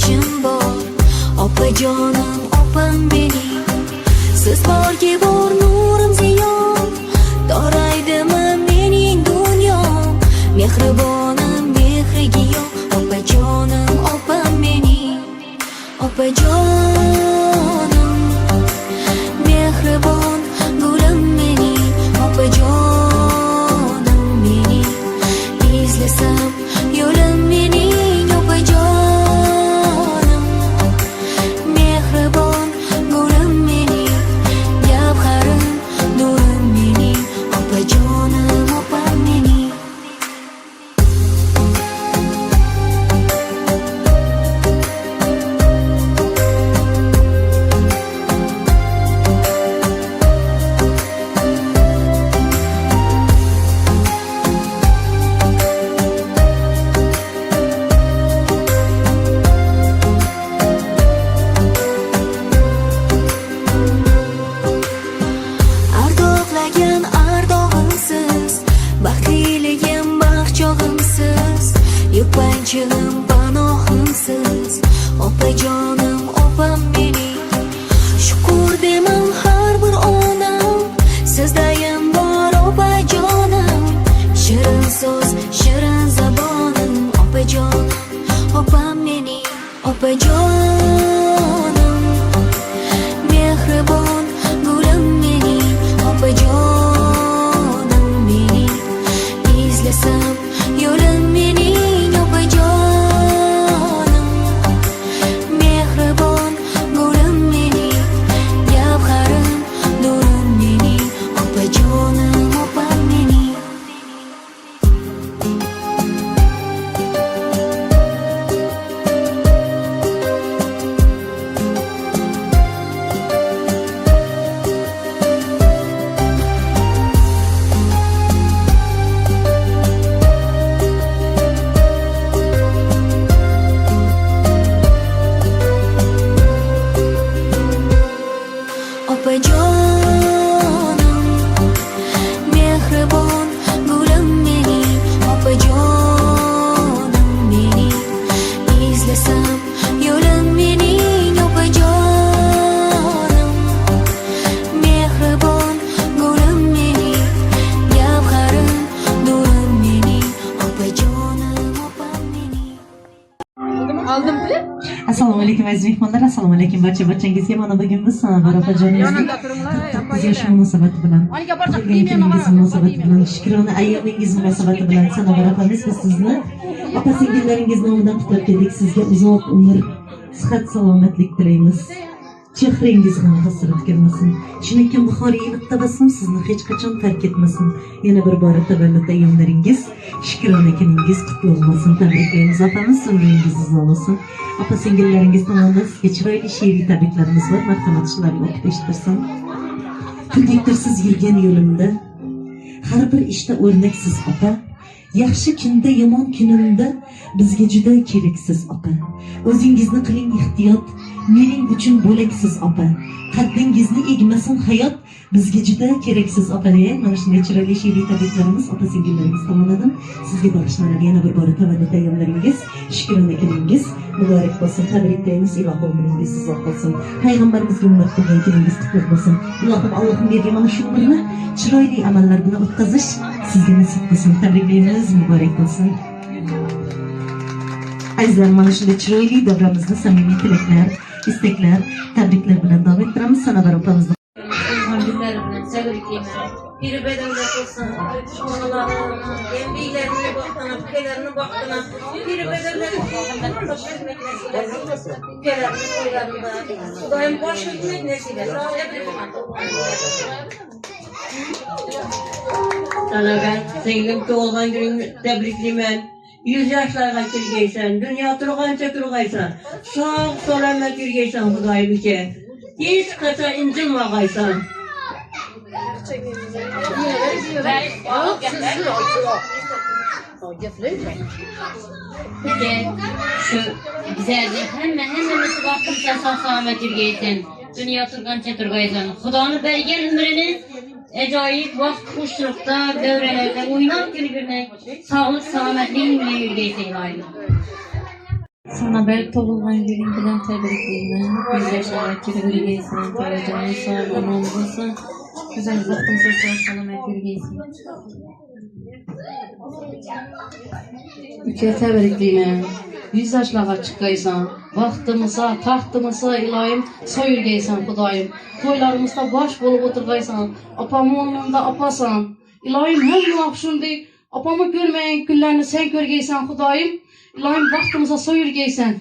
ishim bor. Opajonim, opam mening, siz borki bor nurim ziyon. Doraydimi mening dunyom, mehribonim mehriga yo'q. Opajonim, opam mening, opajonim, mehribon gulim mening, opajonim mening, izlasam yo'lim mening, opajonim, mehribon gulim mening, gavharim nurim mening, opajonim, opam mening. Ardoqlagan ardog'imsiz, baxtliligim baxchog'imsiz, yupanchig'im panohimsiz, opajonim, opam mening. Shukur demam har bir onam, sizdayam bor opajonim. Shirin so'z, shirin zabonim, opajonim, opam mening, opajonim, mehribon gulim mening, opajonim mening, izlasam yo'lim mening, opajonim, mehribon gulim mening, gavharim nurim mening, opajonim, opam mening. Opajonim, mehribon gulim mening, opajonim mening, izlasam yo'lim mening, opajonim, mehribon gulim mening, gavharim nurim mening, opajonim, opam mening. Aldım bile. Assalomu alaykum aziz mehmonlar, assalomu alaykum barchangizga. Mana bugun biz Sanobar opajonimizning 49 yosh munosabati bilan, kuningiz munosabati bilan, Shukrona ayyomingiz munosabati bilan Sanobar opamiz, biz sizni opa singillaringiz nomidan qutlab keldik. Sizga uzoq umr, sihat, salomatlik tilaymiz. Chehrangiz ham hasrat kelmasin. Chinakam bahoriy iliq tabassum sizni hech qachon tark etmasin. Yana bir bora tavallud ayyomlaringiz, Shukrona kuningiz qutlug' bo'lsin. Tabriklaymiz opamiz, umringiz uzun bo'lsin. Opa singillaringiz tomonidan sizga chiroyli she'riy tabriklarimiz bor. Marhamat shularni o'qib eshittirsin. Kundektirsiz yurgan yo'limda, har bir ishda o'rnaksiz opa. Yaxshi kunda, yomon kunimda bizga juda keraksiz opa. O'zingizni qiling ehtiyot, mening uchun bo'laksiz opa. Qaddingizni egmasin hayot, bizga juda keraksiz opa deya mana shunday chiroyli she'riy tabriklarimiz opa singillaringiz tomonidan sizga bag'ishlanadi. Yana bir bora tavallud ayyomlaringiz, Shukrona kuningiz muborak bo'lsin. Tabriklaymiz, ilohim umringiz uzoq bo'lsin. Payg'ambarimizga ummat qilgan kuningiz qutlug' bo'lsin. Ilohim Allohim bergan mana shu umrni chiroyli amallar bilan o'tkazish sizga nasib qilsin. Tabriklaymiz, muborak bo'lsin. Azizlar, mana shunday chiroyli davramizni samimiy tilaklar, istaklar, tabriklar bilan davom ettiramiz. Sanobar opamizni biri bedelde olsun, düşmanlarının, enbilerine baktığına, ülkelerine baktığına, biri bedelde baş etmek nesiyle, ülkelerini, oylarında, Kudayım baş etmek nesiyle, sana ben sevgilim doğulgan günün tebrikliyim. 100 yaşlarga kirgeysen, dünya turgancha turgaysan, sağ selamet kirgeysan Kudayım ki, hiç kaça incilmagaysan. Şu güzelce hemmemiz baktımsa sağ selamet yürüyeysen, dünya turgancha turgaysan, Xudanı bergen ömrünü acayip vakt kuşlukta, devrelerde oynab bir-birine sağlık, selametliğin bile yürüyeysen ilayim. Sana belki tolungan günün bilen tebrikliyim. Biz yaşamak kirli giysin, televizyonu sağ, aman bulsun. Güzel baktım sesler sana giysin. Ülke tebrikliyim. 100 yaşlığa çıkaysan, vaxtımıza, taxtımıza ilayim, soyulgaysan Xudayım. Toylarımızda baş bolup oturgaysan, apamın onunda apasan. İlayim hem yaxşındı, apamı görmeyen günlerini sen görgeysen Xudayım. İlayim vaxtımıza soyulgaysan.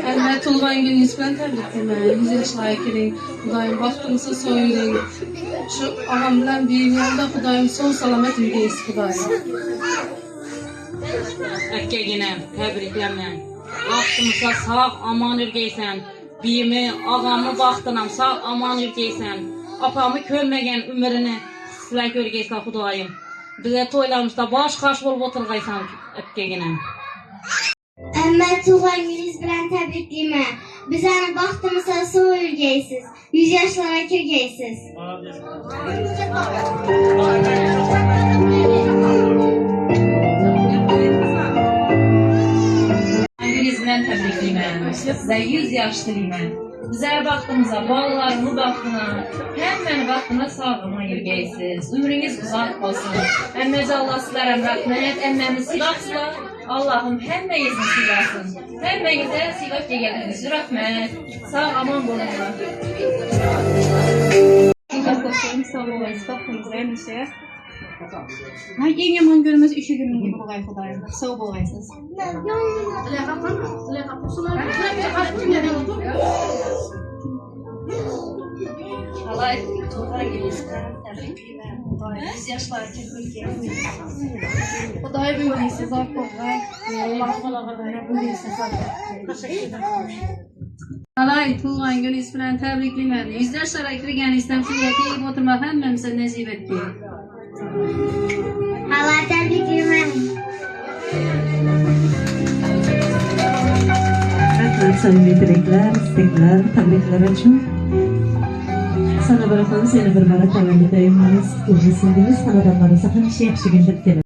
Elbette tulgan gününüz bilen tebrikliyim. 100 yaşlığa kirin. Xudayım vaxtınızı soyulun. Şu ağam bilen büyüğüm yanında Xudayım son salamet ülgeyiz Xudayım. Erkeginem, tebriklemem. Vaxtımıza sağ, aman ürgeysen. Biyimi, ağamı vaxtınam sağ, aman ürgeysen. Apamı körmegen ömrünü sizler görgeysen Xudayım. Bize toylarımızda baş kaş bolup oturgaysan erkeginem. Emmət tuğan gününüz bilən təbrikliyimə. Bizəni vaxtımıza soyulgeysiz. 100 yaşlara kirgeysiz. Gününüzden tebrikliyim. Size 100 yaşlıyım. Bize baktığımıza, bağlarımı baktığına, hemen baktığına sağlama yürgeysiz. Ömrünüz uzak olsun. Emmece Allah sizlere rahmet, emmemiz silahsılar. Allah'ım hemmeyizin silahsın. Hemmeyiz'e silah geldiniz. Rahmet. Sağ aman bulunlar. Sağ olayız. Vaxtınızda endişe. En yaman görmez işi günün gibi olay Xudayım. Sağ olaysınız. Halay, tuğra gelirsen tebrikliyim. 100 yaşlar tebrikliyim. Xudayım ümreysiz Xudayım. Allah ümreysiz Halay, tuğan gününüz bilen tebrikliyim. 100 yaşlara kirgenizden sürekli oturmak hemmemize nezip etti. Allah təbrikliyimə. Rahmat samimi dilekler, istekler, tebrikler için. Sana bırakalım, seni bir bara tavallid ayımınız, gecesindiniz, sana damları sakın işe yakışı gündür gelin.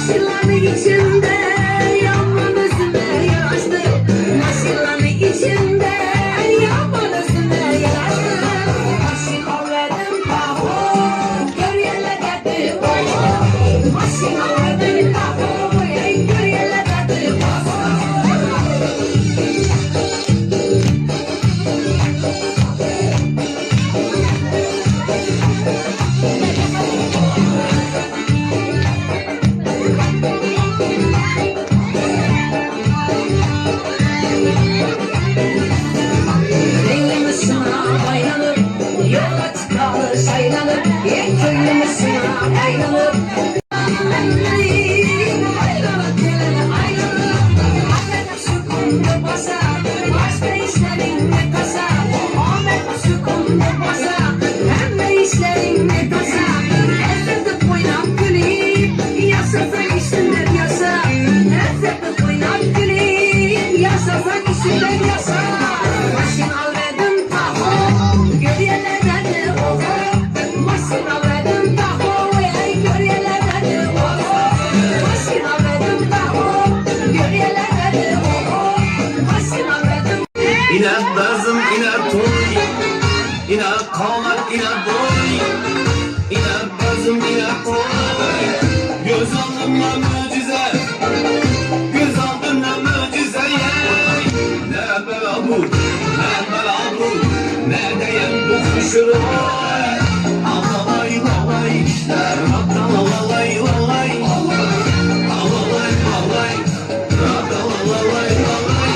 Maşılanı içimde yaman özüme yaraştı. Maşılanı içimde yaman özüme yaraştı. Maşın avradım paho, gör yerle geldi paho. Maşın avradım paho, gör yerle geldi paho. Köyümüzüne ayrılır, yola çıkalı saylanır. Köyümüzüne ayrılır. Ayrılık gelene ayrılır. Ahmet şu kumda basa, başka işlerin ne kasa. Ahmet şu kumda basa, hem de işlerin ne kasa. Ezberde oynap gülüp, yaşasan işinden yasa. Ezberde oynap gülüp, yaşasan işinden yasa. Maşın avradım taho, gör yerlerde oho. Maşın avradım taho, gör yerlerde oho. Maşın avradım taho, gör yerlerde oho. Maşın avradım. İner bazım iner toy, iner kamat iner boy, iner bazım iner toy. Göz aldığımda mucize, göz aldığımda mucize. Ne bela bu, ne bela bu, ne diyem bu kuşu. Alalay lalay, alalay lalay, alalay lalay, alalay lalay.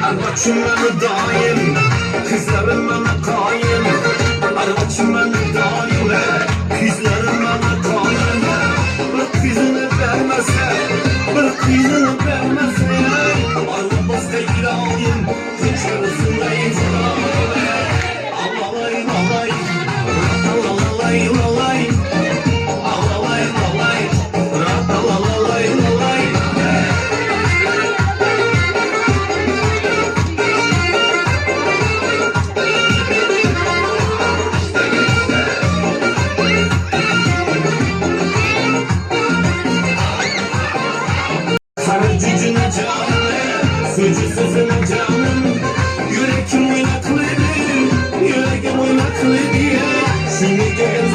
Arvaçım beni daim, kızlarım bana kain. Arvaçım beni daim, kızlarım bana kain. Bırak yüzünü vermezse, bırak yüzünü vermezse. Arva basta girayım, kıç arasındayım sana. Alalay lalay, alalay lalay, alalay lalay, alalay lalay. Sarı cücüne canım, sucu sözüne canım. Yürekim oynaklıydı, yüreğim oynaklıydı. Şimdi gel